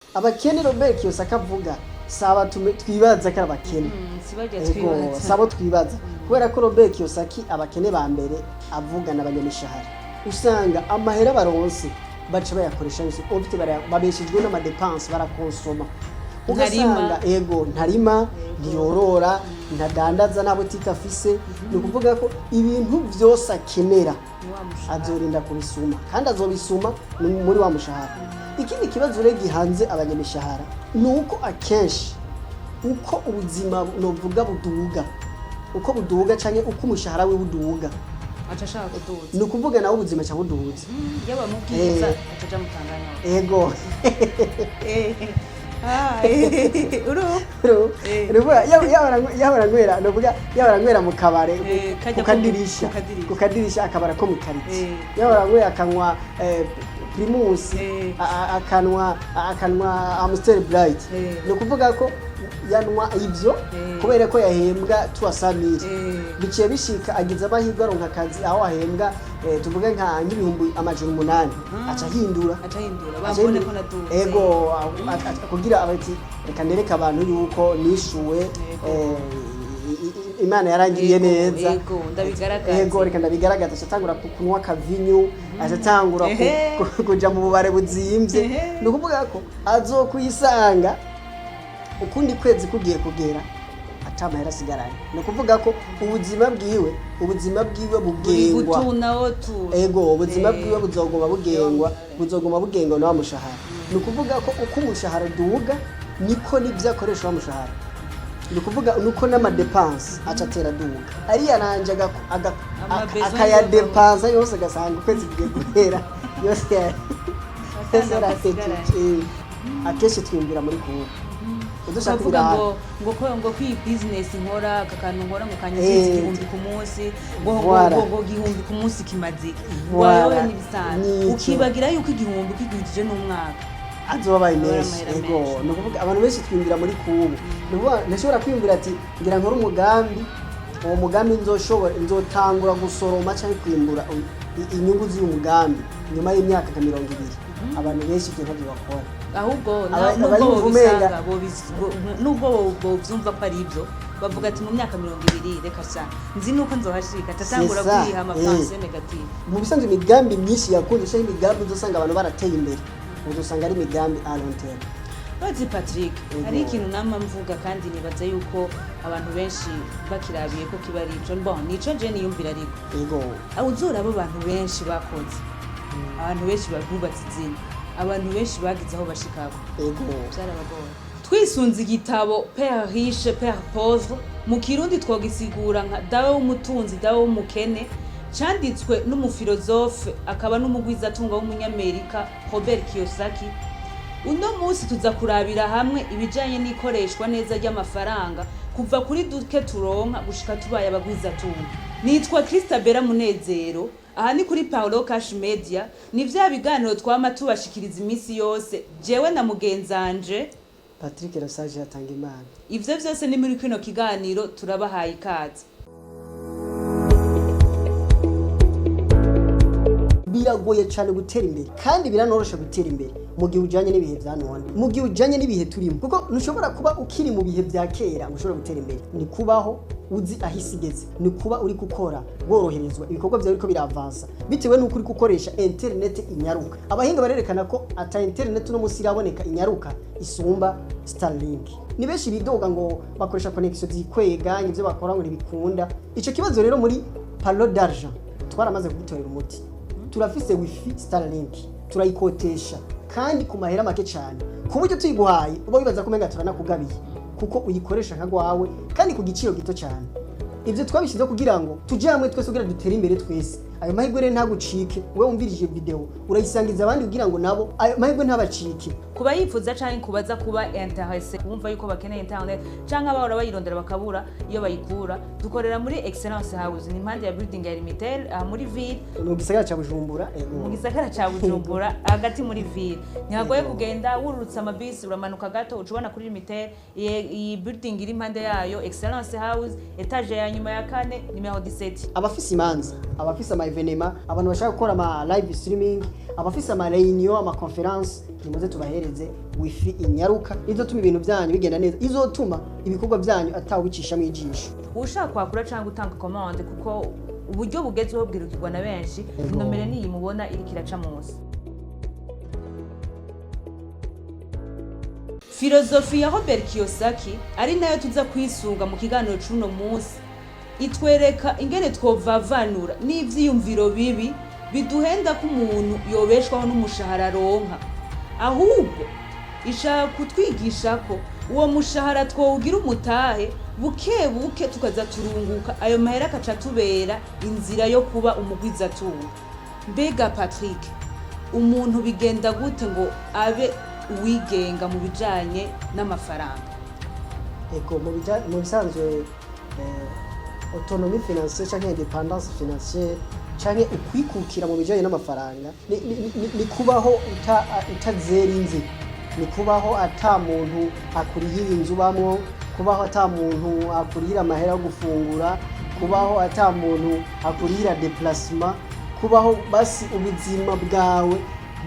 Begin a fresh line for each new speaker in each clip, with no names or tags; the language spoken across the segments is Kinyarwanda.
abakene Robert KIOSAKI avuga saba twibaza ko abakene sabo twibaza kubera ko Robert KIOSAKI abakene ba mbere avuga n'abanyamishahara usanga amahera baronse baca bayakoresha yose ofite babeshejwe n'amadepense barakonsoma ugasanga ego ntarima ntiyorora ntadandaza nabo tikafise ni ukuvuga ko ibintu byose akenera azorinda kubisuma kandi azobisuma muri wa mushahara. Ikindi kibazo rero gihanze abanyamishahara nuko akenshi uko ubuzima novuga buduga canke uko umushahara we buduga
acashaka kuduza
ni ukuvuga nawe ubuzima cyangwa buduza
yaba mubwiza acaja mutanganya
ego yabaranywera mu kabare kukadirisha akabara ko mu kariti yabaranywera akanywa primus akanwa Amstel Bright ni ukuvuga ko yanwa ivyo kubera ko yahembwa tuwasamire biciye bishika agize amahirwe aronka akazi aho ahembwa tuvuge nka nk'ibihumbi amajana 8 aca hindura
babone ko naduze
ego kugira abati reka nereka abantu yuko nishuwe Imana yarangiriye neza ego reka ndabigaragaza atangura kunywa kavinyu atangura kuja mu bubare buzimvye no kuvuga ko azokuyisanga ukundi kwezi kugiye kugera atamahera sigaranye no kuvuga ko ubuzima bwiwe bugengwa ego ubuzima bwiwe buzogoma bugengwa no mushahara no kuvuga ko uko umushahara duga niko nivyo akoresha wa mushahara ni kuvuga nuko n'amadepense acatera duga ari yaranje akaya depense yose gasanga kwezi giye guhera yose akeshi twimbira muri kuba
udushaka ngo kwi business nkora akakantu nkora ngo kanyize igihumbi ku munsi ngo gihumbi ku munsi kimaze wawe ni bisanzwe ukibagira yuko igihumbi kigwijije n'umwaka
azobaye neza ego no kuvuga abantu benshi twimbira muri kubu nashobora kwimbira ati ngira nkora umugambi uwo mugambi nzotangura gusoroma cyangwa kwimbura inyungu z'uyu mugambi nyuma y'imyaka 20 abantu benshi ibyo ntabyo bakora
ahubwo nubwo bovyumva ko ari ibyo bavuga ati mu myaka 20 reka cyane nzi nuko nzohashika tatangura kwiha amapanse negative
mu bisanzwe imigambi myinshi yakunze cyangwa imigambi uzosanga abantu barateye imbere udusanga ari imigambi a long term.
Bazi Patrick hari ikintu nama mvuga kandi nibaza yuko abantu benshi bakirabiye ko kibari ico bon nico je niyumvira ariko
ego
awuzura abo bantu benshi bakoze abantu benshi bagubatse izina abantu benshi bagize aho bashikako
ego
byarabagora twisunze igitabo Père riche Père pauvre mu kirundi twogisigura nka dawe w'umutunzi dawe w'umukene canditswe n'umufilozofe akaba n'umugwizatunga w'umunyamerika Robert KIOSAKI. Uno munsi tuza kurabira hamwe ibijanye n'ikoreshwa neza ry'amafaranga kuva kuri duke turonka gushika tubaye abagwizatunga. Nitwa Christabera Munezero aha ni kuri Paulo Cash Media ni vya biganiro twama tubashikiriza imisi yose jewe na mugenzanje
Patrick Rasaje atanga imana.
Ivyo vyose ni muri kino kiganiro turabahaye ikaze.
Biragoye cyane gutera imbere kandi biranorosha gutera imbere mu gihe ujanye n'ibihe bya none mu gihe ujanye n'ibihe turimo kuko ntushobora kuba ukiri mu bihe bya kera ushobora gutera imbere ni kubaho uzi ahisigeze ni kuba uri gukora woroherezwa ibikorwa byawe ariko biravansa bitewe n'uko uri gukoresha internet inyaruka. Abahinga barerekana ko ata internet no musi iraboneka inyaruka isumba Starlink. Ni benshi bidoga ngo bakoresha connection zikwega ivyo bakora ngo ntibikunda. Ico kibazo rero muri Palo d'argent twaramaze kugitorera umuti. Turafise wifi Starlink turayikotesha kandi ku mahera make cyane ku buryo tuyiguhaye uba wibaza ko menga turanakugabiye kuko uyikoresha nka gwawe kandi ku giciro gito cyane. Ivyo twabishize kugira ngo tuje hamwe twese kugira dutere imbere twese. Ayo mahirwe rero ntagucike wewe umvirije video urayisangiza abandi kugira ngo nabo ayo mahirwe ntabacike.
Kuba yifuza canke kubaza kuba intéressé kumva yuko bakeneye internet canke abahora bayirondera bakabura iyo bayikura dukorera muri Excellence House ni impande ya building ya Limitel muri ville
mu gisagara ca Bujumbura
mu gisagara ca Bujumbura hagati muri ville ntihagoye kugenda wururutsa amabisi uramanuka gato ucubona kuri Limitel iyi building iri impande yayo Excellence House etage ya nyuma ya 4 numero 17.
Abafise imanza abafise evenement, abantu bashaka gukora ama live streaming, abafise ama reunion, ama conference, nimuze tubahereze wifi inyaruka izotuma ibintu byanyu bigenda neza, izotuma ibikorwa byanyu atawicisha mu ijisho.
Ushaka kwakura cyangwa utanga commande kuko uburyo bugezweho bwirukirwa na benshi, nomero niyi mubona iri kiraca munsi. Filozofi ya Robert KIOSAKI ari nayo tuza kwisunga mu kiganiro c'uno munsi, itwereka ingene twovavanura n'ivyiyumviro bibi biduhenda ko umuntu yobeshwaho n'umushahara aronka, ahubwo ishaka kutwigisha ko uwo mushahara twowugira umutahe buke buke tukaza turunguka, ayo mahera akaca tubera inzira yo kuba umugwizatunga. Mbega Patrick, umuntu bigenda gute ngo abe uwigenga mu bijanye n'amafaranga?
Ego mu bisanzwe autonomie financière canke independance financière canke ukwikukira mu bijanye n'amafaranga ni kubaho utazerinze, ni kubaho ata muntu akurihira inzu bamwo, kubaho ata muntu akurihira amahera yo gufungura, kubaho ata muntu akurihira déplacement, kubaho basi ubuzima bwawe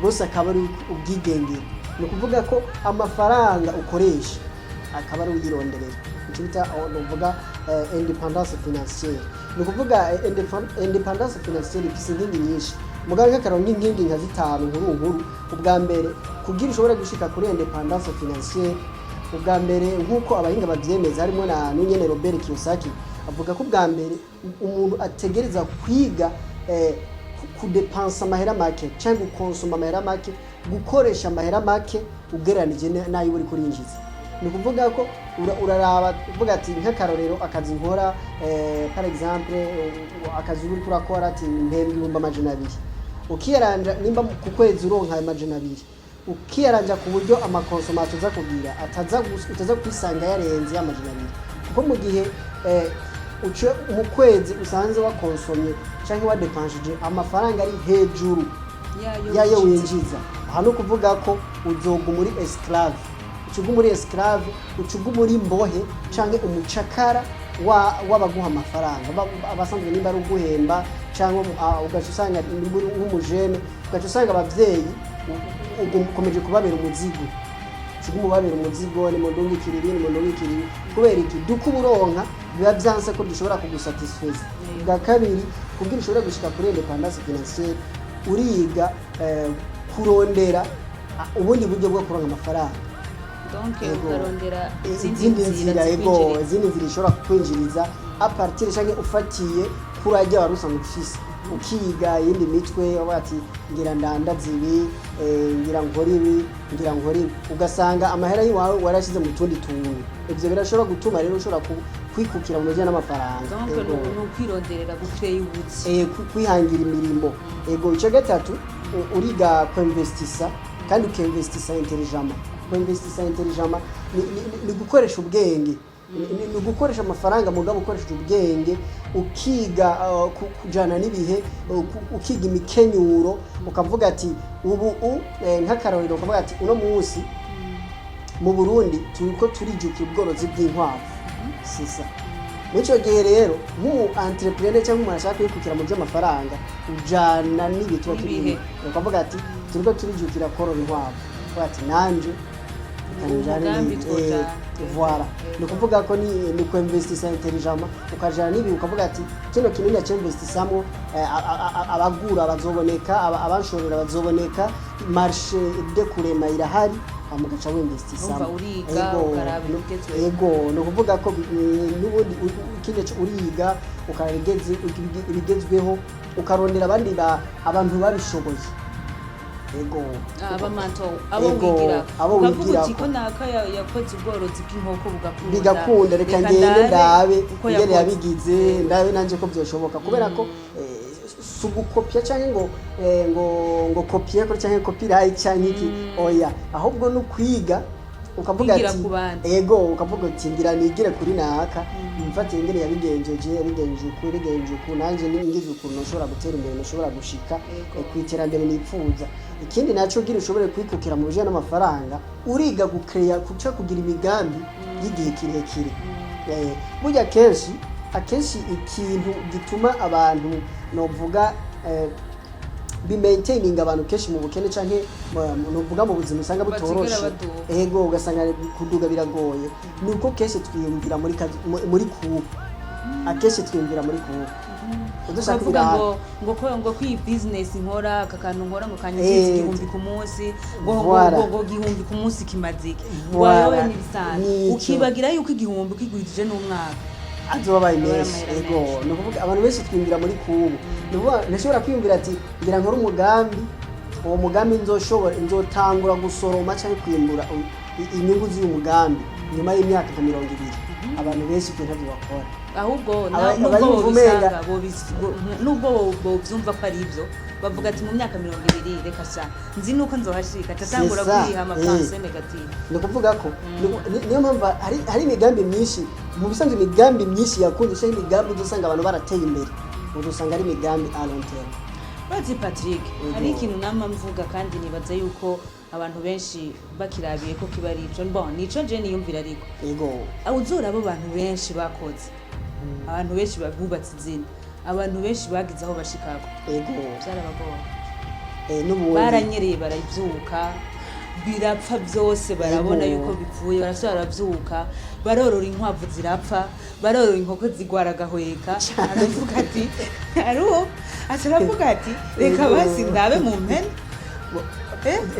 bose akaba ari ubwigengera. Ni kuvuga ko amafaranga ukoresha akaba ari uyironderera, icyo bita novuga independance financière. Ni kuvuga independance financière ifise inkingi nyinshi, mugabo nk'akararo nk'inkingi nka zitanu nkuru. Ubwa mbere kugira ushobora gushika kuri independance financière, ubwa mbere nk'uko abahinga bavyemeza harimo na nyene Robert KIOSAKI avuga ko ubwa mbere umuntu ategereza kwiga kudepansa amahera make cyangwa gukonsoma amahera make, gukoresha amahera make ugereranije nayo uri kurinjiza. Ni kuvuga ko uraraba uvuga ati nk'akarorero akazi nkora par exemple akazi uri kurakora ati mpembwa 200, ukiyaranja nimba ku kwezi uronka 200, ukiyaranja ku buryo amakonsomato za kugira utaza kwisanga yarenze 200, kuko mu gihe uce mu kwezi usanze wakonsomye cyangwa wadepanshije amafaranga ari hejuru yayo winjiza, aha no kuvuga ko uzoga muri esclave, ucuga muri esclave, ucuga muri mbohe canke umucakara wabaguha amafaranga abasanzwe nimba ari uguhemba cyangwa ugaca usanga nk'umujene, ugaca usanga abavyeyi ukomeje kubabera umuzigo, umubabera umuzigo ni mondongikiriri kubera iki duka uburonka biba byanse ko dushobora kugusatisfiza. Bwa kabiri kugira ushobora gushika kuri independance financière uriga kurondera ubundi buryo bwo kuronka amafaranga,
donc ukarondera
izindi nzira ishobora kwinjiriza a partir canke ufatiye kurajya warusanzwe ufise, ukiga yindi mitwe ati ngira ndandaza ibi, ngira nkora ibi, ugasanga amahera yiwawe warashize mu tundi tuntu. Ivyo birashobora gutuma rero ushobora kwikukira mu bijyanye n'amafaranga,
donc no kwironderera gukreya ubutsi,
kwihangira imirimo. Ego icyo gatatu uriga kwinvestisa, kandi ukinvestisa intelligent. Kwinvestisa intelligent ni gukoresha ubwenge, ni gukoresha amafaranga mugabo ukoresha ubwenge, ukiga kujana n'ibihe, ukiga imikenyuro, ukavuga ati ubu nk'akarorero ukavuga ati uno munsi mu Burundi turiko turijukira ubworozi bw'inkwavu. Sisa mucyo gihe rero nk'umu entrepreneur cyangwa umuntu ashaka kwikukira mu by'amafaranga ujana n'ibitwa kibihe, ukavuga ati turiko turijukira korora inkwavu, ati nanje voilà. Ni kuvuga ko ni kwinvestisa intelligent, ukajana n'ibi ukavuga ati kino kintu yacyinvestisamo abagura bazoboneka, abanshorera bazoboneka, marché de kurema irahari, amugaca winvestisamo. Ego no kuvuga ko n'ubundi ikindi uriga ukarigeze ibigezweho, ukarondera abandi abantu babishoboye. Ego
abamanto abo wigira ko naka yakoze ubworozi bw'inkoko
bugakunda, reka ngende ndabe ingene yabigize, ndabe nanje ko byoshoboka, kubera ko sugukopya cyangwa ngo kopie ko cyangwa copyright cyangwa iki oya, ahubwo no kwiga ukavuga ati ego ukavuga ati ngira nigire kuri naka mfate ingene yabigenje uku nanje ningize ukuntu noshobora gutera imbere, noshobora gushika kwiterambere nipfuza. Ikindi naco gira ushobore kwikukira mu bijana n'amafaranga, uriga gukreya kugira imigambi y'igihe kirekire. Burya akenshi ikintu gituma abantu novuga bimaintaining abantu kenshi mu bukene canke nuvuga mu buzima usanga butoroshe ego ugasanga kuduga biragoye nuko kenshi twiyumvira muri kubu akenshi twiyumvira muri kubu
ukavuga ngo kwi business nkora akakantu nkora ngo kanyagize igihumbi ku munsi ngo gihumbi ku munsi kimazike wawe nibisana ukibagira yuko igihumbi kigwirije n'umwaka
azobaye menshi ego no kuvuga abantu benshi twiyumvira muri kubu nashobora kwiyumvira ati ngira nkora umugambi uwo mugambi nzotangura gusoroma cyangwa kwimbura inyungu z'uyu mugambi nyuma y'imyaka 20 abantu benshi ibyo ntabyo bakora
ahubwo nubwo bovyumva ko ari ibyo bavuga ati mu myaka 20 reka sha nzi nuko nzohashika tatangura kwiha amapanse negative
no kuvuga ko niyo mpamvu hari imigambi myinshi mu bisanzwe imigambi myinshi yakunze cyangwa imigambi dusanga abantu barateye imbere udusanga ari imigambi a long term.
Bazi Patrick hari ikintu nama mvuga kandi nibaza yuko abantu benshi bakirabiye ko kibari ico nico je niyumvira ariko
yego
uzura abo bantu benshi bakoze abantu benshi babubatse izina abantu benshi bagize aho bashikako
yego
byarabagora baranyereye baravyuka birapfa byose barabona yuko bipfuye barashobora byuka barorora inkwavu zirapfa barorora inkoko zigwara gahweka aravuga ati aruho asaravuga ati reka basi ndabe mu mpene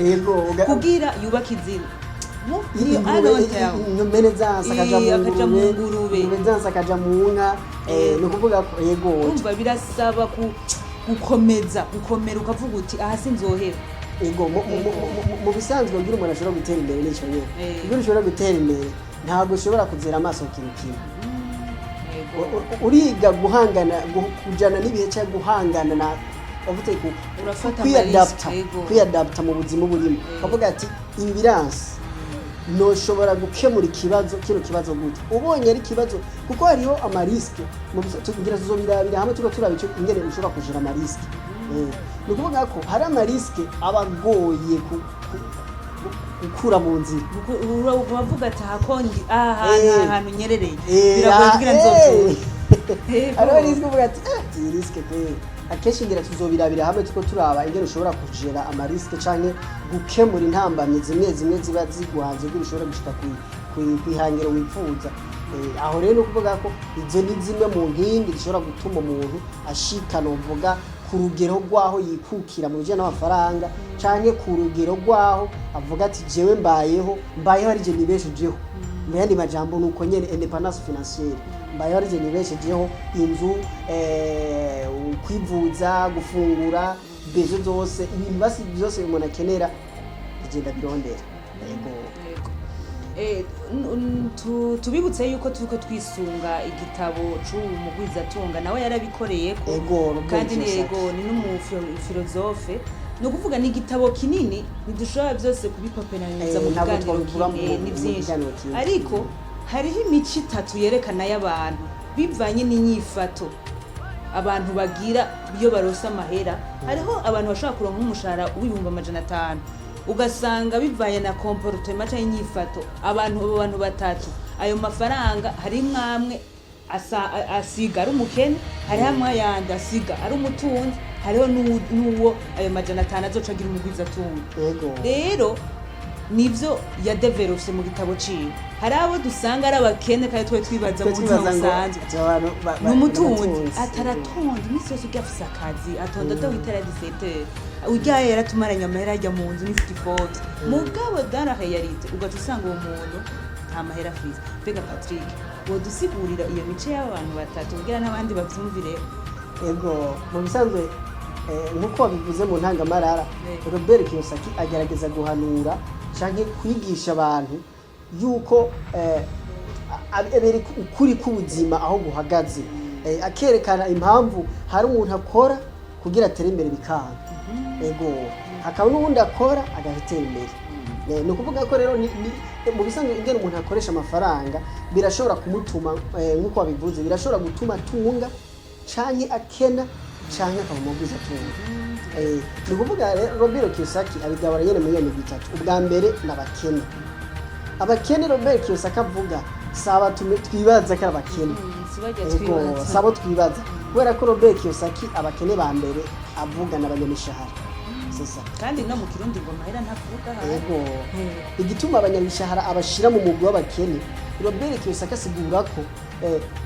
yego
kugira yubaka izina
impene zakaja mu ngurube zakaja mu nka no kuvuga ko yego
umva birasaba gukomera ukavuga uti aha sinzohera
ego mu bisanzwe kugira umuntu ashobora gutera imbere n'icyo nyine kugira ushobora gutera imbere ntabwo ushobora kuzera amaso kintu kimwe uriga guhangana kujana n'ibihe cyangwa guhangana na ufite kwiyadapta mu buzima burimo bavuga ati ibi biranse noshobora gukemura kino kibazo gute ubonye ari kibazo kuko hariho amariske tugira tuzobirabira hamwe tuko turabice ingene ushobora kujira amariske ni ukuvuga ko hari amariske abagoye gukura mu nzira
uravuga ati hakondi ahantu nyerereye biragoye kugira nzovure
ariho riske uvuga ati iyi riske kweli akenshi ngira tuzobirabira hamwe tuko turaba ingene ushobora kujera amariske canke gukemura intambamye zimwe ziba zigwanze kugira ushobora gushika kwihangiro wifuza aho rero no kuvuga ko izo ni zimwe mu nkingi zishobora gutuma umuntu ashikana uvuga ku rugero rwaho yikukira mu bijyanye n'amafaranga canke ku rugero rwaho avuga ati jewe mbayeho ari je nibeshejeho mu yandi majambo nuko nyene independence financière mbayeho ari je nibeshejeho inzu kwivuza gufungura bezo zose ibintu basi byose umuntu akenera igenda birondera yego
tubibutse yuko turiko twisunga igitabo c'umugwizatunga nawe yarabikoreye ko kandi nego ni n'umufilozofe no kuvuga ni igitabo kinini ntidushobora byose kubipapenaniza mu kiganiro kimwe ni byinshi ariko hariho imico itatu yerekana y'abantu bivanye n'inyifato abantu bagira iyo barosa amahera hariho abantu bashobora kuronka umushahara w'500 ugasanga bivanye na comportement cyangwa inyifato abantu batatu ayo mafaranga hari mwamwe asiga ari umukene hari hamwe yandi asiga ari umutunzi hariho n'uwo ayo 500 azocagira umugwizatunga rero nivyo ya developse mu gitabo ciwe hari abo dusanga ari abakene kandi twe twibaza mu buzima busanzwe n'umutunzi ataratonda imisi yose ugafise akazi atonda atawitara 17 ujyaye yaratumaranye amahera ajya mu nzu n'ifite ifoto mugabo dara realite ugaca usanga uwo muntu nta mahera afise mbega Patrick wodusigurira iyo mice y'abantu batatu kugira n'abandi bavyumvire
yego mu bisanzwe nk'uko wabivuze mu ntangamarara Robert KIOSAKI agerageza guhanura canke kwigisha abantu yuko ukuri k'ubuzima aho guhagaze akerekana impamvu hari umuntu akora kugira atere imbere bikanga ego hakaba n'ubundi akora agatera imbere ni ukuvuga ko rero mu bisanzwe ingene umuntu akoresha amafaranga birashobora kumutuma nk'uko wabivuze birashobora gutuma atunga canke akena canke akaba umugwizatunga ni ukuvuga rero Robert KIOSAKI abigabura nyene muri iyo bitatu ubwa mbere n'abakene abakene Robert KIOSAKI avuga saba twibaza ko abakene sabo twibaza kubera ko Robert KIOSAKI abakene ba mbere avugana abanyamishahara sasa
kandi no mu kirundi ngo mahera ntavuga
yego igituma abanyamishahara abashira mu mugwi w'abakene Robert KIOSAKI asigura ko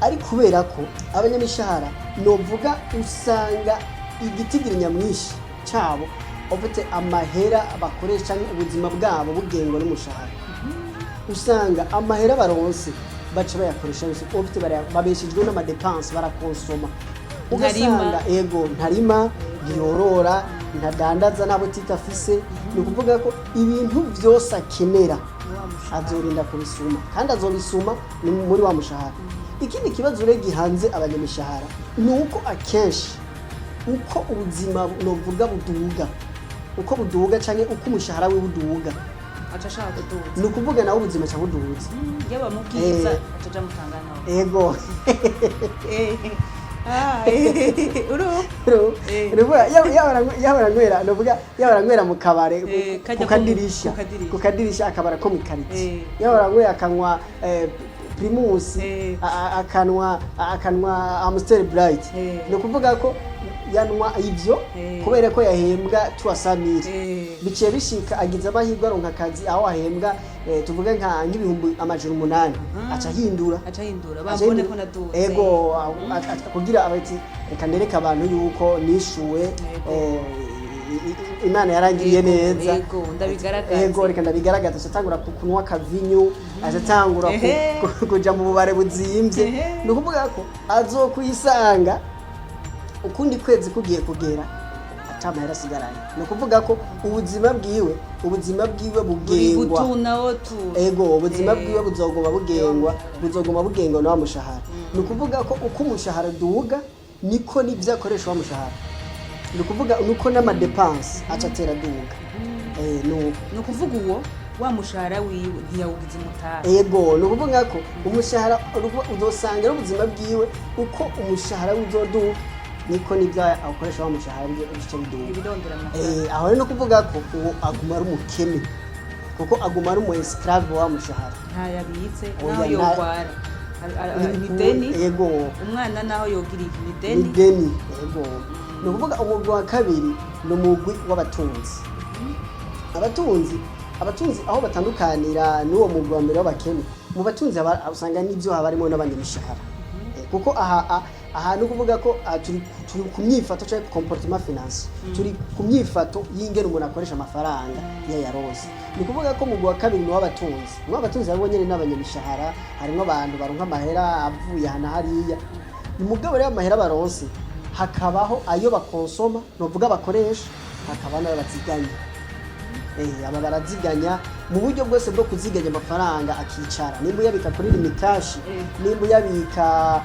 ari kubera ko abanyamishahara novuga usanga igitigiri nyamwinshi cabo ofite amahera bakoresha ubuzima bwabo bugengwa n'umushahara usanga amahera baronse baca bayakoresha ofite babeshejwe n'amadepense barakonsoma ugasanga ego ntarima ntiyorora ntadandaza nta butike afise ni ukuvuga ko ibintu byose akenera azorinda kubisuma kandi azobisuma muri wa mushahara ikindi kibazo rero gihanze abanyamishahara ni uko akenshi uko ubuzima novuga buduga canke uko umushahara we buduga
aca ashaka kuduza
ni ukuvuga nawe ubuzima ca buduza
yaba mubwiza aca mutangana
ego yabaranywera mu kabare ku kadirisha akabara ko mu kariti yabaranywera akanywa primus akanwa Amstel Bright ni ukuvuga ko yanwa ivyo kubera ko yahembwa tuwasamire biciye bishika agize amahirwe aronka akazi aho ahembwa tuvuge nk'ibihumbi amajana 8 aca hindura
bambone ko naduze
ego kugira abati reka ndereka abantu yuko nishuwe Imana yarangiriye neza ego reka ndabigaragaza atangura kunywa kavinyu atangura kuja mu bubare buzimvye no kuvuga ko azokwisanga ukundi kwezi kugiye kugera atamahera sigaranye no kuvuga ko ubuzima bwiwe bugengwa ego ubuzima bwiwe buzogoma bugengwa na mushahara no kuvuga ko uko umushahara duga niko nivyo akoresha wa mushahara ni ukuvuga nuko n'amadepense acatera duga
no kuvuga uwo wa mushahara wiwe ntiyawugize umutahe
ego ni ukuvuga ko umushahara uzosanga ubuzima bwiwe uko umushahara uzoduga niko nibyo akoresha wa mushahara bice
bidondera
aho no kuvuga ko uwo aguma ari umukene kuko aguma ari esclave wa mushahara
ntayabitse naho yogwara nideni
ego
umwana naho yogira nideni
ego ni ukuvuga umugwi wa kabiri ni umugwi w'abatunzi abatunzi aho batandukanira n'uwo mugwi wa mbere w'abakene mu batunzi usanga n'ibyo haba harimo n'abanyamishahara kuko aha no kuvuga ko turi ku myifato cyangwa comportement finance turi ku myifato y'ingene umuntu akoresha amafaranga yayaroze ni kuvuga ko mugwi wa kabiri ni w'abatunzi abo nyene n'abanyamishahara harimo abantu baronka amahera avuye hana hariya ni mugabo rero amahera baronse hakabaho ayo bakonsoma novuga bakoresha hakaba nayo baziganya aba baraziganya mu buryo bwose bwo kuziganya amafaranga akicara nimba uyabika kuri limikashi nimba uyabika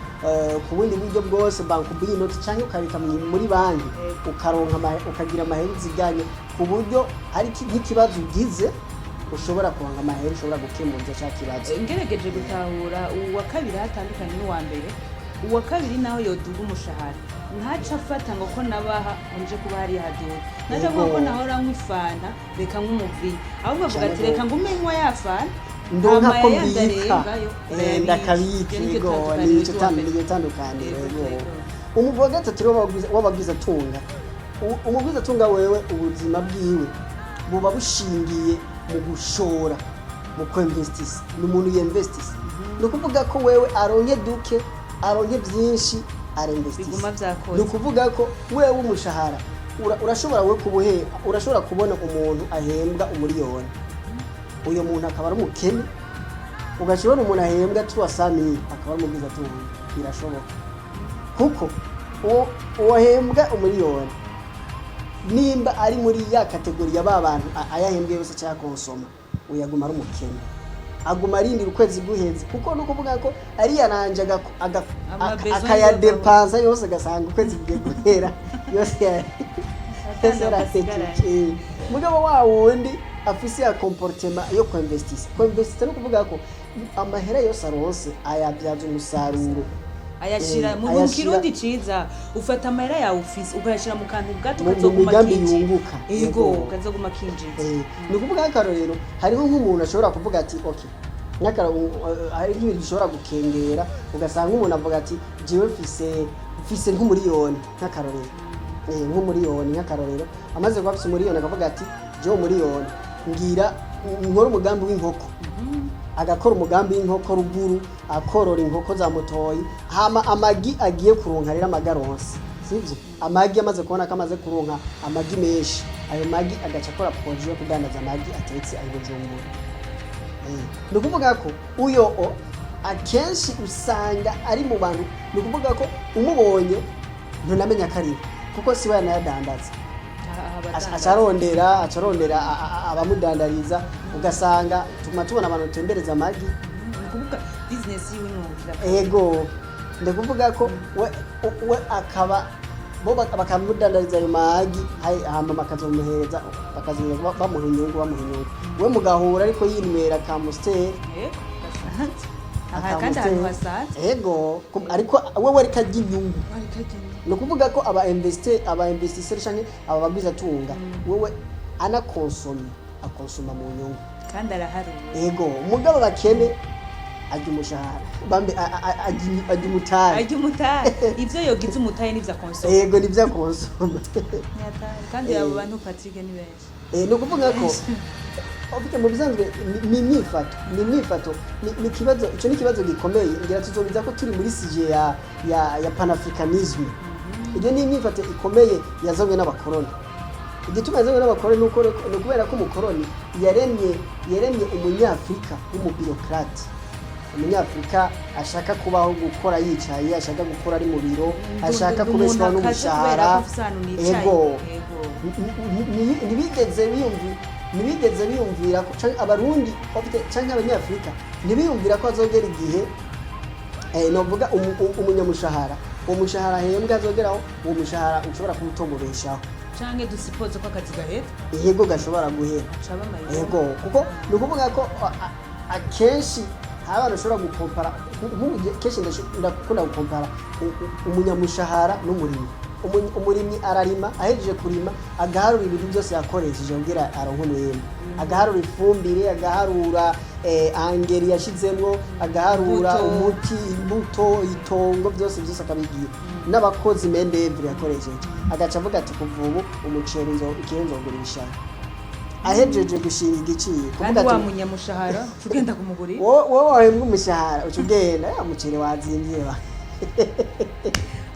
ku bundi buryo bwose banki binoti cyangwa ukabika muri banki ukaronka ukagira amahera uziganya ku buryo hari nk'ikibazo ugize ushobora kuronka amahera ushobora gukemura cya kibazo
ngerageje gutahura uwa kabiri hatandukanye n'uwa mbere uwa kabiri naho yoduga umushahara ntaca afata ngo ko nabaha nje kuba hari haduga naca ngo nahora nk'ifana reka nk'umuvi ahubwo avuga ati reka ngume nkwa yafana
ndonka ko mbika ndakabika ego nico tandukanye ego umugwi wa gatatu w'ababwiza tunga umubwiza tunga wewe ubuzima bwiwe buba bushingiye mu gushora mu kwinvestisa ni umuntu yinvestisa no kuvuga ko wewe aronke duke aronke byinshi arembestisa ni ukuvuga ko wewe umushahara urashobora urashobora kubona umuntu ahembwa umuriyoni uyo muntu akaba ari umukene ugashobora umuntu ahembwa tuwasamiri akaba ari umubwiza tunga birashoboka kuko uwahembwa umuriyoni nimba ari muri ya kategori ya babantu ayahembwe yose cyangwa konsoma uyaguma ari umukene aguma arindira ukwezi guheze kuko no kuvuga ko ari yaranje akayadepansa yose gasanga ukwezi bugiye guhera yose yaratekereje mugabo wa wundi afise ya comportement yo kwinvestisa no kuvuga ko amahera yose aronse ayabyaza umusaruro
ayashira mu kirundi ciza ufata amahera yawe ufise ukayashira mu kantu gato kazoguma
yunguka
ego kazoguma kinjiza
ni kuvuga akarorero hariho nk'umuntu ashobora kuvuga ati okay nyakara hari ibintu bishobora gukengera ugasanga umuntu avuga ati jiwe mfise nk'umuriyoni nk'akarorero nk'umuriyoni nk'akarorero amaze kuba afise umuriyoni akavuga ati jewe umuriyoni ngira nkora umugambi w'inkoko agakora umugambi w'inkoko ruguru akorora inkoko za mutoyi hama amagi agiye kuronka rero amagaronse sivyo amagi amaze kubona ko amaze kuronka amagi menshi ayo magi agaca akora projet yo kudandaza amagi atetse ayo Bujumbura ni ukuvuga ko uyo akenshi usanga ari mu bantu ni ukuvuga ko umubonye ntunamenya ko ari kuko siwe yanayadandaza acarondera abamudandariza ugasanga tubona abantu tembereza amagi
kuvuga business yiwe n'umuvira
ego ndakuvuga ko we akaba bo bakamudandariza ayo magi hama bakazomuhereza bakazomuhereza bamuha inyungu we mugahura ariko yinywera ka Amstel
aha kandi ahantu hasanzwe
ego ariko wewe ariko ajya inyungu ni ukuvuga ko aba investisseurs canke aba bagwiza tunga wewe akonsoma mu nyungu
kandi araharuye
ego umugabo bakene ajya umushahara bambe ajya umutahe
ivyo yogize umutahe n'ivyo akonsoma
ego n'ivyo akonsoma
kandi abo bantu Patrick ni benshi
ni ukuvuga ko ofite mu bisanzwe ni imyifato ni kibazo ico ni kibazo gikomeye ngira tuzobiza ko turi muri sije ya panafricanisme ibyo ni imyifato ikomeye yazanywe n'abakoroni igituma yazanywe n'abakoroni nuko kubera ko umukoroni yaremye umunyafrika w'umubirokrate umunyafrika ashaka kubaho gukora yicaye ashaka gukora ari mu biro ashaka kubeshwaho n'umushahara ego ntibigeze biyumvira ko abarundi canke abanyafrika ntibiyumvira ko azogera igihe novuga umunyamushahara uwo mushahara ahembwa azogeraho uwo mushahara ushobora kumutomubeshaho
canke dusipoze ko akazi gahera
yego gashobora guhera yego kuko ni ukuvuga ko akenshi abantu bashobora gukompara kenshi ndakunda gukompara umunyamushahara n'umurimyi umurimyi ararima ahejeje kurima agaharura ibintu byose yakoresheje kugira aronke umwimbu agaharura ifumbire agaharura angeri yashizemwo agaharura umuti imbuto itongo byose akabigira n'abakozi mendevre yakoresheje agaca avuga ati kuva ubu umuceri ikenzongurisha ahejeje gushinga igiciro
kandi wa munyamushahara ugenda kumugurira
wowe wahembwa umushahara ucugenda ya muceri wazimvye ba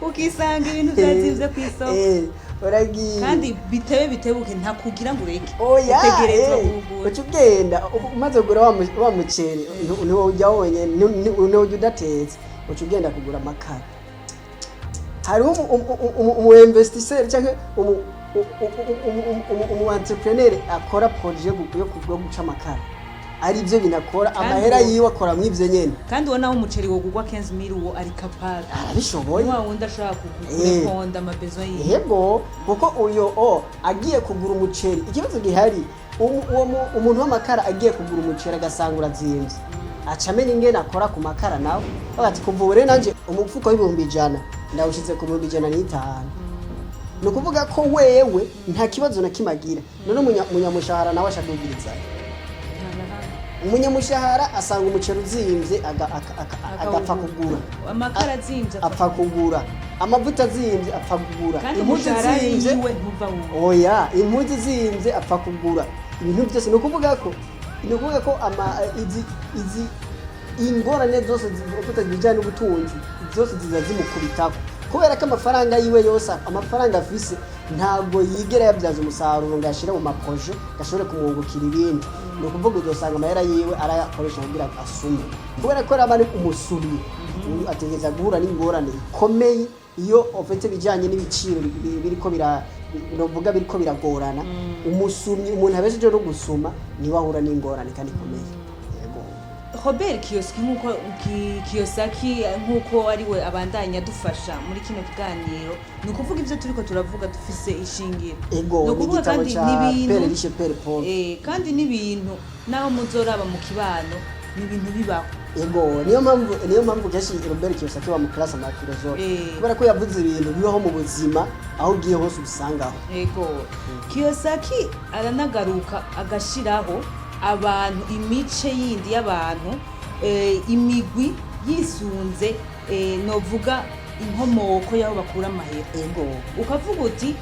ukisanga ibintu byazimvye ku isoko
uragiye
kandi bitebuke nta kugira ngo ureke
utegerezwa kugura ucugenda umaze kugura wa muceri niwo ujya wonyene niwo udatetse ucugenda kugura amakara hariho umu investisseur canke umu entrepreneur akora projet yo guca amakara ari byo binakora amahera yiwe akora mw'ivyo nyene
kandi ubona aho umuceri wo gugwa 15,000 uwo ari capable
arabishoboye
wa wundi ashaka kugura konda amabezo yiwe
yego kuko uyo agiye kugura umuceri ikibazo gihari umuntu w'amakara agiye kugura umuceri agasanga urazimvye aca amenya ingene akora ku makara nawe bagati kuva ubu rero nanje umupfuko w'100 ndawushize ku 105 ni ukuvuga ko wewe nta kibazo na kimagira none umunyamushahara nawe ashadugiriza umunyamushahara asanga umuceri uzimvye agapfa kugura
amakara azimvye
apfa kugura amavuta azimvye apfa kugura
impuzu zimvye
oya impuzu zimvye apfa kugura ibintu byose ni ukuvuga ko izi ingorane zose zijanye n'ubutunzi zose ziza zimukubitako kubera ko amafaranga yiwe yose amafaranga afise ntabwo yigera yabyaza umusaruro ngo ashire mu maproje gashobore kumwungukira ibindi ni ukuvuga uzosanga amahera yiwe arayakoresha kugira asume kubera ko ari umusumyi ategeza guhura n'ingorane ikomeye iyo ofete bijanye n'ibiciro biriko biragorana umusumyi umuntu abesheje no gusuma niwe ahura n'ingorane kandi ikomeye
Robert KIOSAKI nk'uko ari we abandanya dufasha muri kino kiganiro ni ukuvuga ivyo turiko turavuga dufise ishingiro
ego n'igitabo ca Pere Riche Pere Paul
kandi n'ibintu naho muzoraba mu kibano n'ibintu bibaho
ego niyo mpamvu kenshi Robert KIOSAKI wa mu classe ama philosophe kubera ko yavuze ibintu bibaho mu buzima aho ugiye hose ubisangaho
ego KIOSAKI aranagaruka agashiraho abantu imice yindi y'abantu imigwi yisunze novuga inkomoko y'aho bakura amahera
ego
ukavuga uti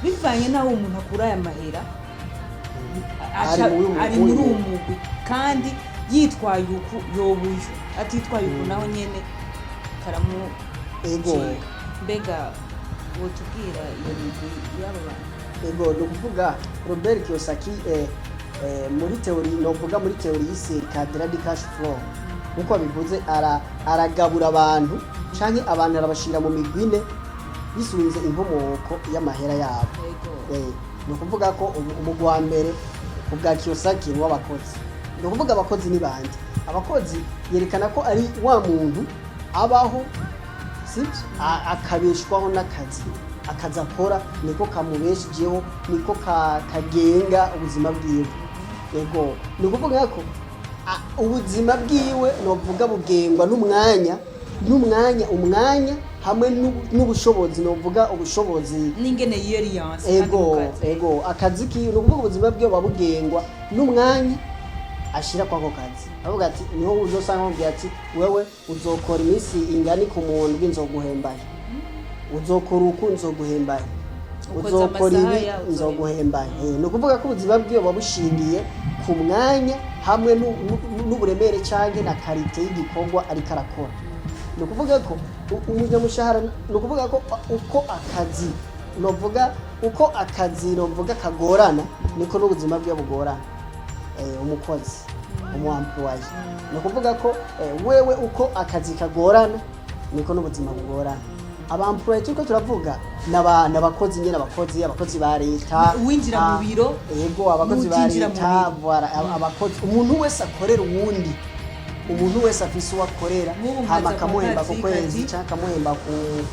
bivanye n'aho umuntu akura aya mahera ari muri uwo mugwi kandi yitwaye uku yobuye atitwaye uku naho nyene karamu
ego
mbega wotubwira iyo migwi y'abo bantu
ego ni ukuvuga Robert KIOSAKI muri teori novuga muri teori yise cadre de cash flow nkuko abivuze aragabura abantu canke abantu arabashira mu migwine bisunze inkomoko y'amahera yabo ni ukuvuga ko umugwi wa mbere ubwa KIOSAKI ni w'abakozi ni ukuvuga abakozi ni bande abakozi yerekana ko ari wa muntu abaho sibyo akabeshwaho akazi akora niko kamubeshejeho niko kagenga ubuzima bwiwe yego ni ukuvuga ko ubuzima bwiwe novuga bugengwa umwanya hamwe n'ubushobozi novuga ubushobozi
n'ingene yiyeriyanse
ego akazi kiwe ni ukuvuga ubuzima bwiwe babugengwa n'umwanya ashira kwako kazi avuga ati niho uzosanga mubwira ati wewe uzokora iminsi ingani ku muntu bw'inzoguhembaye uzokora uku nzoguhembaye uzokora ibi nzoguhembaye ni ukuvuga ko ubuzima bwiwe babushingiye ku mwanya hamwe n'uburemere canke na karite y'igikorwa ariko arakora ni ukuvuga ko umunyamushahara ni ukuvuga ko uko akazi novuga kagorana niko n'ubuzima bwiwe bugorana umukozi umuemployee ni ukuvuga ko wewe uko akazi kagorana niko n'ubuzima bugorana abaemployee turiko turavuga n'abakozi nyene abakozi ba leta
winjira mu biro
yego abakozi ba leta abakozi umuntu wese akorera uwundi umuntu wese afise uwo akorera hama akamuhemba ku kwezi canke akamuhemba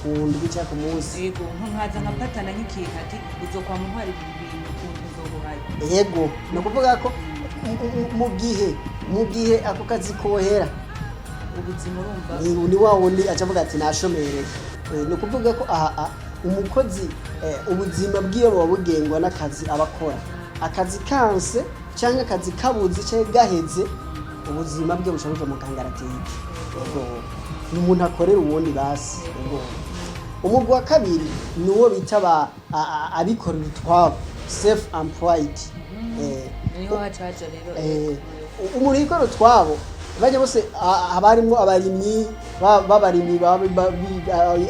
ku ndwi canke ku munsi
yego nkaza nkapatana nk'ikintu ati uzokwa muntwara ibintu kuntu uzobuhaye
yego ni ukuvuga ko mu gihe ako kazi kohera
ubuzima urumva
ni wa wundi acavuga ati nashomereye ni ukuvuga ko umukozi ubuzima bwiwe buba bugengwa n'akazi abakora akazi kanse cyangwa akazi kabuze cyangwa gaheze ubuzima bwe bushobora mu kangaratete ni umuntu akorera uwundi basi umugwi wa kabiri ni uwo bita abikorera utwabo self employed
niho hacaca rero
umuntu yikorera utwabo bajya bose abarimwo abarimyi babarimyi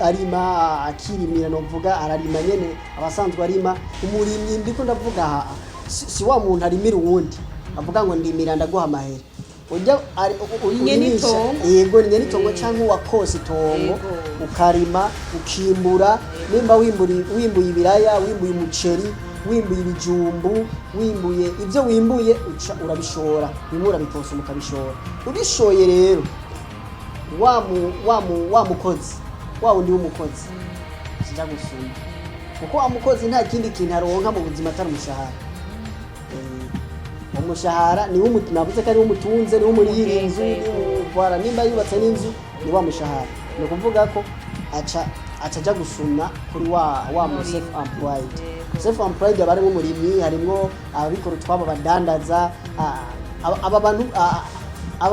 arima akirimira novuga ararima nyene abasanzwe arima umurimyi ndiko ndavuga si wa muntu arimira uwundi avuga ngo ndimira ndaguha amahera ujya yego ni nyenitongo cyangwa wakose itongo ukarima ukimbura nimba wimbuye ibiraya wimbuye umuceri wimbuye ibijumbu wimbuye ibyo wimbuye urabishora bimwe urabikosa mukabishora ubishoye rero wa mukozi wa wundi w'umukozi kijya gusuma kuko wa mukozi nta kindi kintu aronka mu buzima atari umushahara umushahara ni wo navuze ko ari umutunze ni wo muri inzu ni nimba yubatse n'inzu ni wa mushahara ni ukuvuga ko aca gusuma kuri wa mu self employed self employed abari mu murimyi harimo ababikora utwabo badandaza aba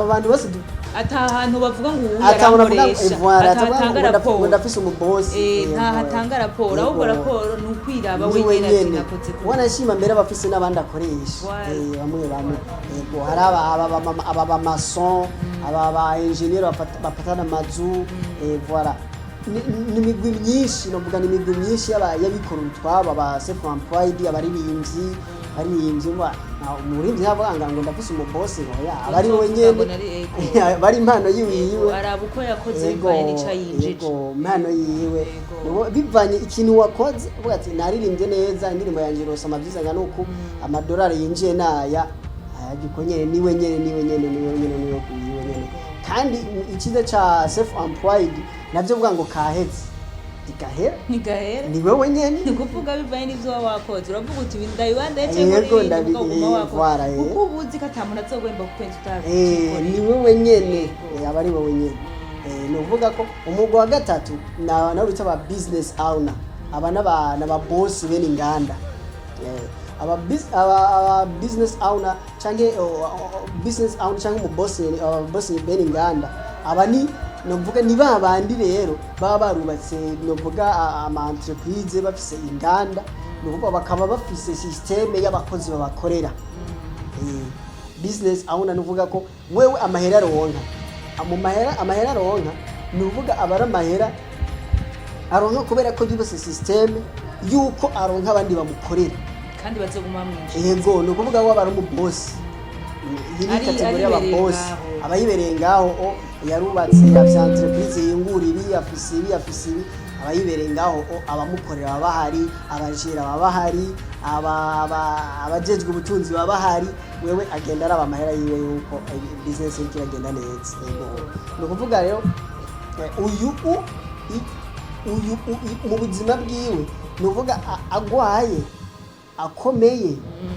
bantu bose
atahantu bavuga ngo uwuyarankoresha atatanga raporo
ndafise umubosi
ntahatanga raporo ahubwo raporo ni ukwiraba wenyene ati nakoze ko
wanashima mbere abafise n'abandi akoresha bamwe yego hari aba mason aba engineer bapatana amazu voilà ni imigwi myinshi novuga ni imigwi myinshi y'abikora utwabo aba self employed abaririmbyi umurinzi ntabanga ngo ndafise umubosi abari wenyene bari impano yiwe
araba uko yakoze bivanye n'ica yinjije
impano yiwe bivanye ikintu wakoze uvuga ati naririmbye neza indirimbo yanjye rose amavyizanya nuko amadolari yinjiye naya agikonyene niwe nyene kandi ikize ca self employed navyo vuga ngo kaheze
ntigahera
ni wewe nyene
ni kuvuga bivanye n'ivyo wakoze uravuga uti ndabibanda cyangwa uguma wakora kuko ubuzi ko atamuntu azogwemba kupenza utabikorera
ni wewe nyene aba ari wewe nyene ni uvuga ko umugwi wa gatatu na urita aba business owner aba n'aba boss bene inganda aba business owner cyangwa business owner cyangwa boss bene inganda aba ni novuga ni babandi rero baba barubatse novuga ama entreprise bafise inganda nuko bakaba bafise systeme y'abakozi babakorera business aho nanuvuga ko wewe amahera ronka amahera aronka nuvuga abara amahera aronka kubera ko yubase systeme yuko aronka abandi bamukorera
kandi bazoguma mwinshi
yego nukuvuga wo abari umubosi iyi ni kategori y'ababosi abayibereye ngaho yarubatse ya entreprise yinguriri afise ibi abayibereye ngaho abamukorera babahari abajira babahari abajejwe ubutunzi babahari wewe agenda araba amahera yiwe yuko business yake iragenda neza yego nukuvuga rero uyu mu buzima bwiwe nuvuga agwaye akomeye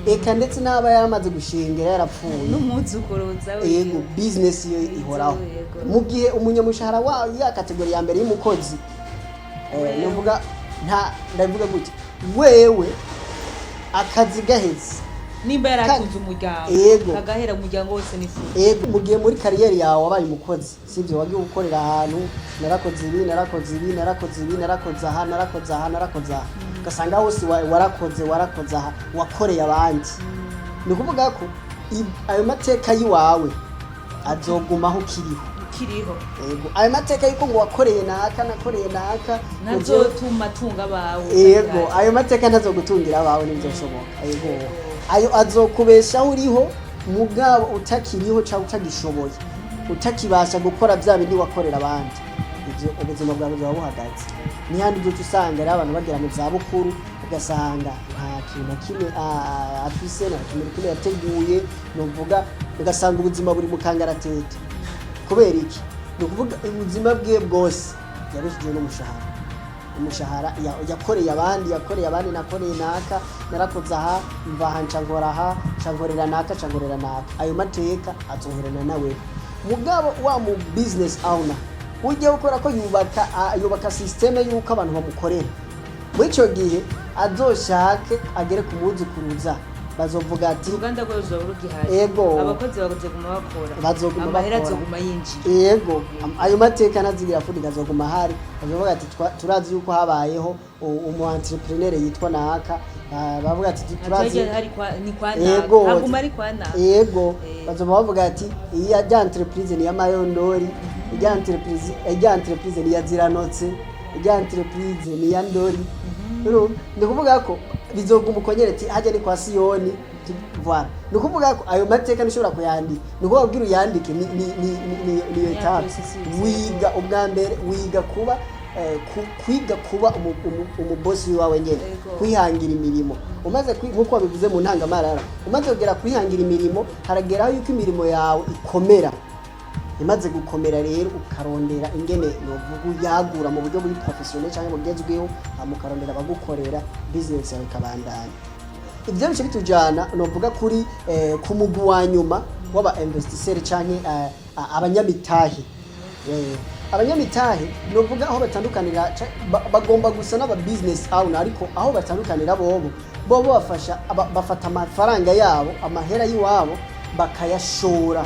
eka ndetse n'aba yamaze gushingira yarapfuye
n'umuzukuruza
yego business yo ihoraho mu gihe umunyamushahara wa ya kategori ya mbere y'umukozi nuvuga ndavuga gute wewe akazi gaheze
nimba yaratunze umuryango kagahera umuryango wose nifu
yego mu gihe muri kariyeri yawe wabaye umukozi sivyo wagiye gukorera ahantu narakoze aha ugasanga hose warakoze aha wakoreye abandi ni ukuvuga ko ayo mateka y'iwawe azogumaho ukiriho yego ayo mateka yuko ngo wakoreye naka
nazotuma tunga bawe
yego ayo mateka ntazogutungira abawe n'ivyoshoboka yego ayo azokubeshaho uriho mugabo utakiriho cyangwa utagishoboye utakibasha gukora bya bindi wakorera abandi ibyo ubuzima bwawe bwa buhagaze ni handi byo usanga ari abantu bagera mu za bukuru ugasanga nta kintu kimwe afise na kimwe yateguye novuga ugasanga ubuzima buri mu kangaratete kubera iki no kuvuga ubuzima bwe bwose yarishije umushahara yakoreye abandi nakoreye naka narakoze aha mvaha ncangora aha ncangorera naka ayo mateka azoherana nawe mugabo wa mu business owner ujye ukora ko yubaka systeme yuko abantu bamukorera muri cyo gihe azoshake agere ku muzukuruza bazovuga ati
uruganda rwo rugihaye
yego
abakozi bagoze guma bakora amahera azoguma yinjiye
yego ayo mateka nazigira fundi gazoguma hari bazovuga ati turazi yuko habayeho umu entrepreneur yitwa naka bavuga ati turazi
ni kwa naka haguma ari kwa naka yego
bazovuga ati iyi ya entreprise ni ya mayondori ijya entreprise ni ya ziranotse ijya entreprise ni ya ndori ndi kuvuga ko bizoguma ukonyereti hajya ni kwa Siyoni voilà ndi kuvuga ko ayo mateka nishobora kuyandika ndi kuvuga ubwira uyandike ni etape wiga ubwa mbere wiga kuba kwiga kuba umubosi wawe nyene kwihangira imirimo umaze nkuko wabivuze mu ntangamarara umaze kugera kwihangira imirimo harageraho yuko imirimo yawe ikomera imaze gukomera rero ukarondera ingene novuga yagura mu buryo buri professionnel cyangwa mu bwezweho amukarondera bagukorera business yawe kabandana ibyo bice bitujana novuga kuri ku mugu wa nyuma waba investisseur cyangwa abanyamitahe abanyamitahe novuga aho batandukanira bagomba gusa n'aba business owner ariko aho batandukanira bo bafasha bafata amafaranga yabo amahera yiwabo bakayashora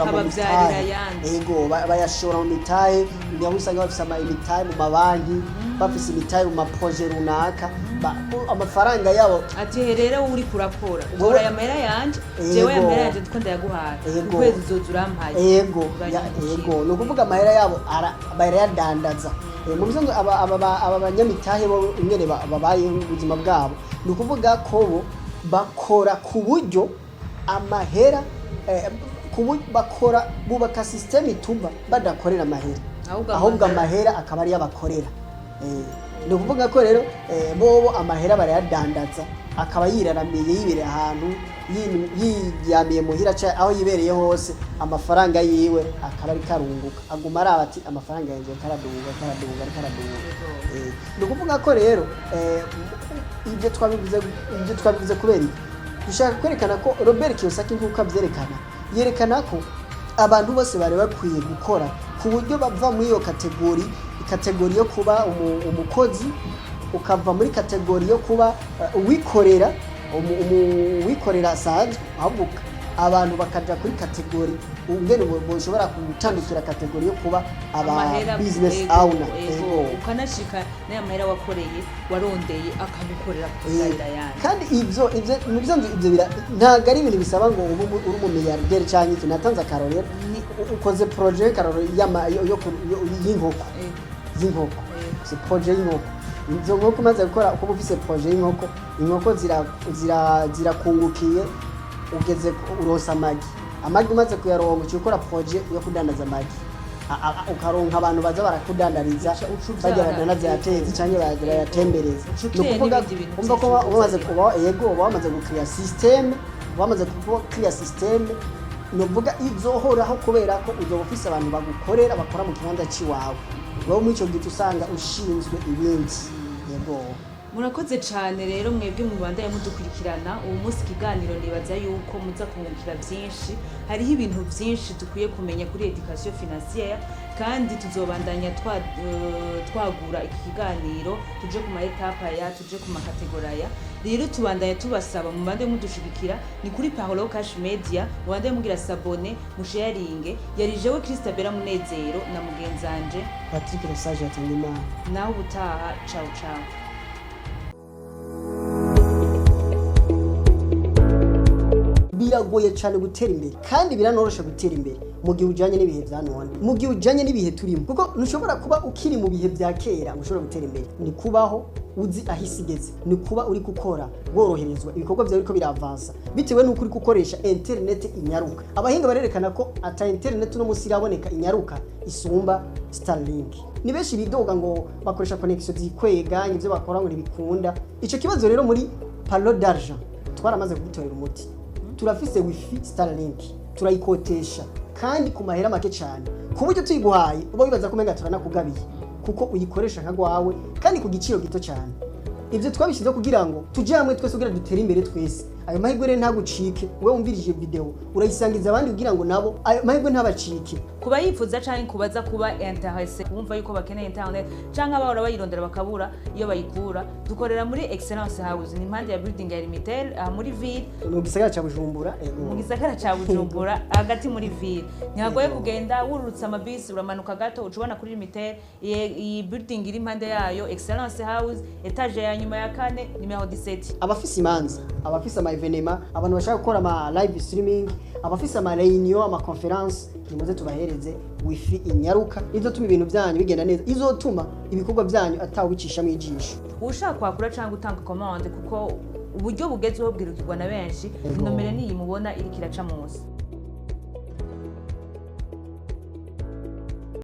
mu mitahe yego bayashora mu mitahe niyo usanga bafise imitahe mu mabanki bafise imitahe mu maproje runaka amafaranga yabo
ati rero uri kurakora tora ya mera yanje jewe ya mera yanje tuko ndayaguhaye ukwezi zozurampaye
yego no kuvuga amahera yabo barayadandaza mu bizango aba banyamitahe bo ingene babaye ubuzima bwabo no kuvuga ko bo bakora ku buryo amahera bakora bubaka system ituma badakorera amahera ahubwo amahera akaba ari yabakorera ni ukuvuga ko rero bobo amahera barayadandaza akaba yiraramiye yibereye ahantu yiyamiye muhira aho yibereye hose amafaranga yiwe akaba ari karunguka aguma ari ati amafaranga yanjye karaduga ni ukuvuga ko rero ibyo twabivuze kubera dushaka kwerekana ko Robert KIOSAKI nk'uko abyerekana yerekana ko abantu bose bari bakwiye gukora ku buryo bava muri iyo kategori yo kuba umukozi ukava muri kategori yo kuba uwikorera asanzwe ahubwo abantu bakaja kuri kategori ungene boshobora gutandukira kategori yo kuba aba business owner
ukanashika n'aya mahera wakoreye warondeye akagukorera kuzaira yani
kandi ivyo ntago ari ibintu bisaba ngo uri umumiliyarderi canke iki. Natanze akarorero ukoze projet karorero y'inkoko si projet y'inkoko izo nkoko umaze gukora uko ufise projet y'inkoko inkoko zirakungukiye ugeze urosa amagi umaze kuyaronka uciye ukora projet yo kudandaza amagi ukaronka abantu baza barakudandariza bajya badandaza yateze canke bayatembereza. Nukuvuga umva ko bamaze kuba bamaze gukria system nuvuga izohoraho kubera ko uzoba ufise abantu bagukorera bakora mu kibanza ciwawe wowe muri ico gihe usanga ushinzwe ibindi.
Murakoze cyane rero mwebwe mu Rwanda mudukurikirana ubu munsi kiganiro nibaza yuko muza kungukira byinshi. Hariho ibintu byinshi dukwiye kumenya kuri education financière kandi tuzobandanya twagura iki kiganiro tuje ku ma etape tuje ku makategori rero tubandanya tubasaba mu bande mudushigikira ni kuri Tahura Media bande mugira sabone musharinge yari jewe Christabera Munezero na mugenzanje
Patrick Rosaje atangima
naho ubutaha ciao.
Biragoye cyane gutera imbere kandi biranorosha gutera imbere mu gihe ujanye n'ibihe vya none, mu gihe ujanye n'ibihe turimo, kuko ntushobora kuba ukiri mu bihe vya kera ushobora gutera imbere. Ni kubaho uzi ahisigeze, ni kuba uri gukora woroherezwa ibikorwa byawe biriko biravansa bitewe n'uko uri gukoresha internet inyaruka. Abahinga barerekana ko ata internet no musi iraboneka inyaruka isumba Starlink. Ni benshi bidoga ngo bakoresha connection zikwega ivyo bakora ngo ntibikunda. Ico kibazo rero muri palo d'argent twaramaze kugitorera umuti. Turafise wifi Starlink turayikotesha kandi ku mahera make cyane ku buryo tuyiguhaye uba wibaza ko menga turanakugabiye kuko uyikoresha nkagwawe kandi ku giciro gito cyane. Ivyo twabishize kugira ngo tuje hamwe twese kugira dutere imbere twese. Ayo mahirwe rero ntagucike, wewe umvirije video urayisangiza abandi kugira ngo nabo ayo mahirwe ntabacike.
Kuba yifuza canke kubaza kuba intéressé kumva yuko bakeneye internet canke abahora bayirondera bakabura iyo bayikura, dukorera muri Excellence House ni impande ya building ya Limitel muri ville
mu gisagara ca Bujumbura.
Mu gisagara ca Bujumbura hagati muri ville ntihagoye kugenda wurutsa amabisi uramanuka gato ucubona kuri Limitel. Iyi building iri impande yayo Excellence House etage ya nyuma ya 4 numero 17.
Abafise imanza, abafise evenema, abantu bashaka gukora ama live streaming, abafise ama reunion, ama conference, nimuze tubahereze wifi inyaruka izotuma ibintu byanyu bigenda neza, izotuma ibikorwa byanyu atawicisha mu ijisho.
Ushaka kwakura cyangwa gutanga commande kuko uburyo bugezweho bwirukirwa na benshi, nomero niyi mubona iri kiraca munsi.